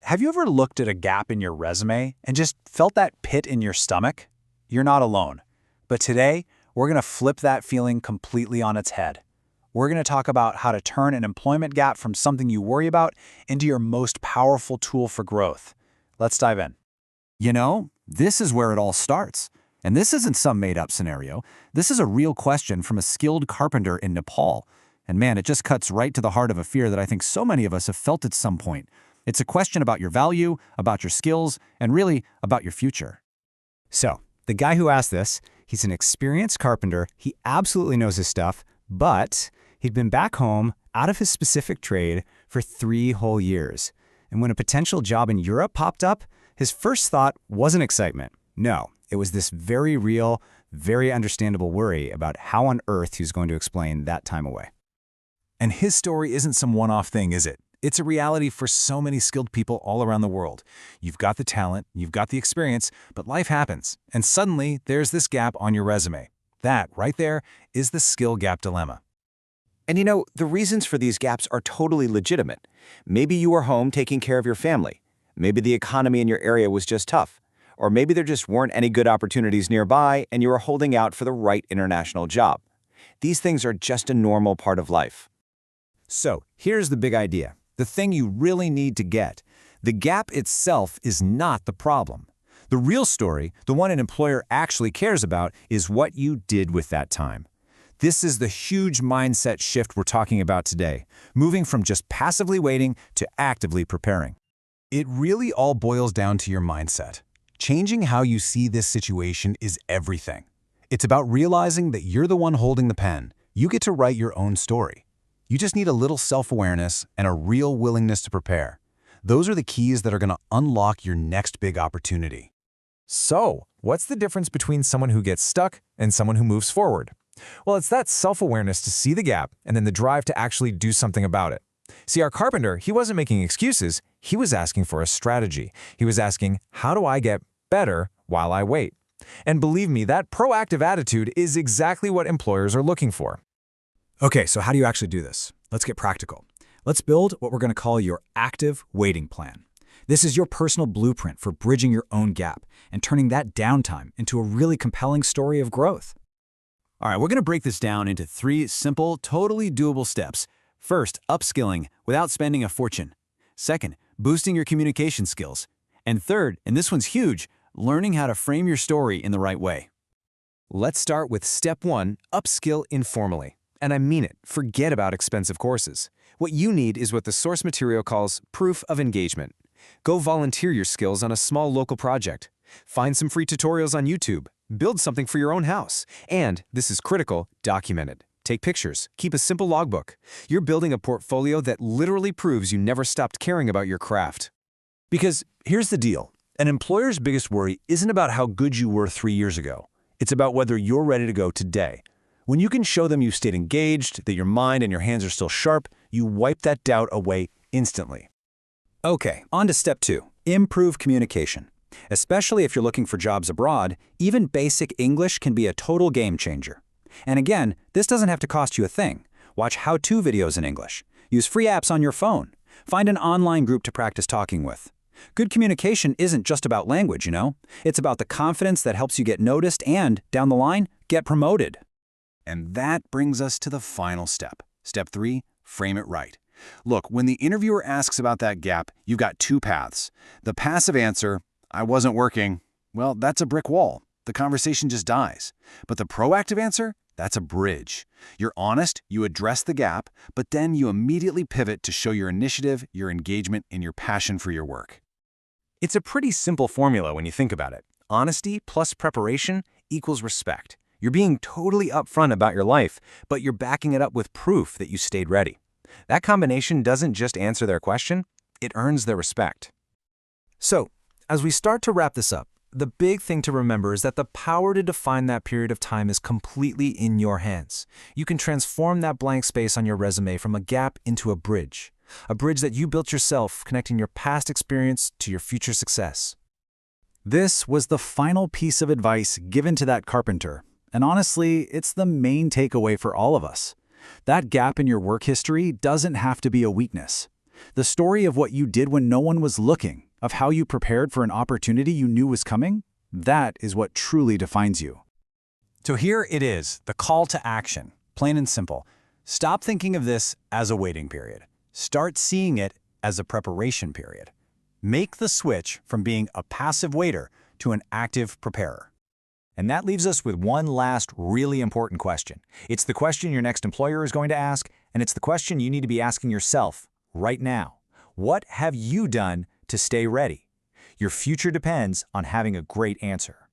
Have you ever looked at a gap in your resume and just felt that pit in your stomach? You're not alone. But today, we're going to flip that feeling completely on its head. We're going to talk about how to turn an employment gap from something you worry about into your most powerful tool for growth. Let's dive in. You know, this is where it all starts. And this isn't some made-up scenario. This is a real question from a skilled carpenter in Nepal. And man, it just cuts right to the heart of a fear that I think so many of us have felt at some point. It's a question about your value, about your skills, and really about your future. So, the guy who asked this, he's an experienced carpenter. He absolutely knows his stuff, but he'd been back home out of his specific trade for 3 whole years. And when a potential job in Europe popped up, his first thought wasn't excitement. No, it was this very real, very understandable worry about how on earth he was going to explain that time away. And his story isn't some one-off thing, is it? It's a reality for so many skilled people all around the world. You've got the talent, you've got the experience, but life happens, and suddenly there's this gap on your resume. That, right there, is the skill gap dilemma. And you know, the reasons for these gaps are totally legitimate. Maybe you were home taking care of your family. Maybe the economy in your area was just tough. Or maybe there just weren't any good opportunities nearby and you were holding out for the right international job. These things are just a normal part of life. So, here's the big idea. The thing you really need to get. The gap itself is not the problem. The real story, the one an employer actually cares about, is what you did with that time. This is the huge mindset shift we're talking about today, moving from just passively waiting to actively preparing. It really all boils down to your mindset. Changing how you see this situation is everything. It's about realizing that you're the one holding the pen. You get to write your own story. You just need a little self-awareness and a real willingness to prepare. Those are the keys that are going to unlock your next big opportunity. So, what's the difference between someone who gets stuck and someone who moves forward? Well, it's that self-awareness to see the gap and then the drive to actually do something about it. See, our carpenter, he wasn't making excuses. He was asking for a strategy. He was asking, how do I get better while I wait? And believe me, that proactive attitude is exactly what employers are looking for. Okay, so how do you actually do this? Let's get practical. Let's build what we're going to call your active waiting plan. This is your personal blueprint for bridging your own gap and turning that downtime into a really compelling story of growth. All right, we're going to break this down into 3 simple, totally doable steps. First, upskilling without spending a fortune. Second, boosting your communication skills. And third, and this one's huge, learning how to frame your story in the right way. Let's start with step 1, upskill informally. And I mean it, forget about expensive courses. What you need is what the source material calls proof of engagement. Go volunteer your skills on a small local project. Find some free tutorials on YouTube. Build something for your own house. And, this is critical, document it. Take pictures. Keep a simple logbook. You're building a portfolio that literally proves you never stopped caring about your craft. Because here's the deal. An employer's biggest worry isn't about how good you were 3 years ago. It's about whether you're ready to go today. When you can show them you've stayed engaged, that your mind and your hands are still sharp, you wipe that doubt away instantly. Okay, on to step 2, improve communication. Especially if you're looking for jobs abroad, even basic English can be a total game changer. And again, this doesn't have to cost you a thing. Watch how-to videos in English. Use free apps on your phone. Find an online group to practice talking with. Good communication isn't just about language, you know? It's about the confidence that helps you get noticed and, down the line, get promoted. And that brings us to the final step. Step 3, frame it right. Look, when the interviewer asks about that gap, you've got 2 paths. The passive answer, I wasn't working, well, that's a brick wall. The conversation just dies. But the proactive answer, that's a bridge. You're honest, you address the gap, but then you immediately pivot to show your initiative, your engagement, and your passion for your work. It's a pretty simple formula when you think about it. Honesty plus preparation equals respect. You're being totally upfront about your life, but you're backing it up with proof that you stayed ready. That combination doesn't just answer their question, it earns their respect. So, as we start to wrap this up, the big thing to remember is that the power to define that period of time is completely in your hands. You can transform that blank space on your resume from a gap into a bridge that you built yourself, connecting your past experience to your future success. This was the final piece of advice given to that carpenter. And honestly, it's the main takeaway for all of us. That gap in your work history doesn't have to be a weakness. The story of what you did when no one was looking, of how you prepared for an opportunity you knew was coming, that is what truly defines you. So here it is, the call to action, plain and simple. Stop thinking of this as a waiting period. Start seeing it as a preparation period. Make the switch from being a passive waiter to an active preparer. And that leaves us with one last really important question. It's the question your next employer is going to ask, and it's the question you need to be asking yourself right now. What have you done to stay ready? Your future depends on having a great answer.